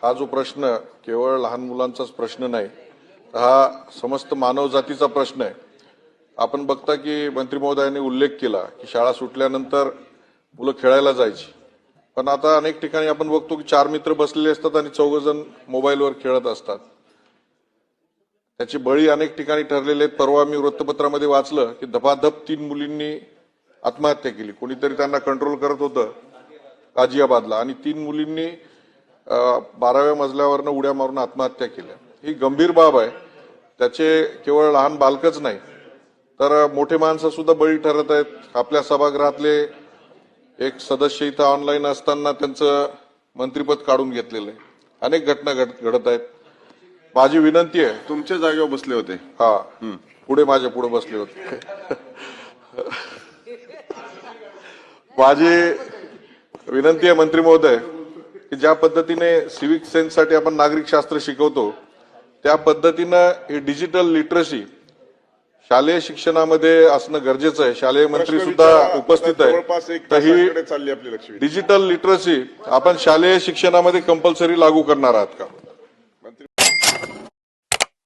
हा जो प्रश्न केवळ लहान मुलांचाच प्रश्न नाही, हा समस्त मानव जातीचा प्रश्न आहे। आपण बघता की मंत्री महोदयांनी उल्लेख केला की शाळा सुटल्यानंतर मुलं खेळायला जायची, पण आता अनेक ठिकाणी आपण बघतो की 4 मित्र बसलेले असतात आणि 4 जण मोबाईलवर खेळत असतात। त्याची बळी अनेक ठिकाणी ठरलेले आहेत। परवा मी वृत्तपत्रामध्ये वाचलं की धपाधप 3 मुलींनी आत्महत्या केली। कोणीतरी त्यांना कंट्रोल करत होतं गाझियाबादला, आणि 3 मुलींनी 12व्या मजल्यावरनं उड्या मारून आत्महत्या केल्या। ही गंभीर बाब आहे। त्याचे केवळ लहान बालकच नाही तर मोठे माणसं सुद्धा बळी ठरत आहेत। आपल्या सभागृहातले एक सदस्य इथं ऑनलाईन असताना त्यांचं मंत्रिपद काढून घेतलेलं आहे। अनेक घटना घडत आहेत। माझी विनंती आहे, तुमच्या जागेवर बसले होते? हा, पुढे माझ्या पुढे बसले होते। माझी विनंती आहे मंत्री महोदय की ज्या पद्धतीने सिव्हिक सेन्ससाठी आपण नागरिक शास्त्र शिकवतो, त्या पद्धतीनं ही डिजिटल लिटरसी शालेय शिक्षणामध्ये असणं गरजेचं आहे। शालेय मंत्री सुद्धा उपस्थित आहे, तर ही डिजिटल लिटरसी आपण शालेय शिक्षणामध्ये कंपल्सरी लागू करणार आहात का?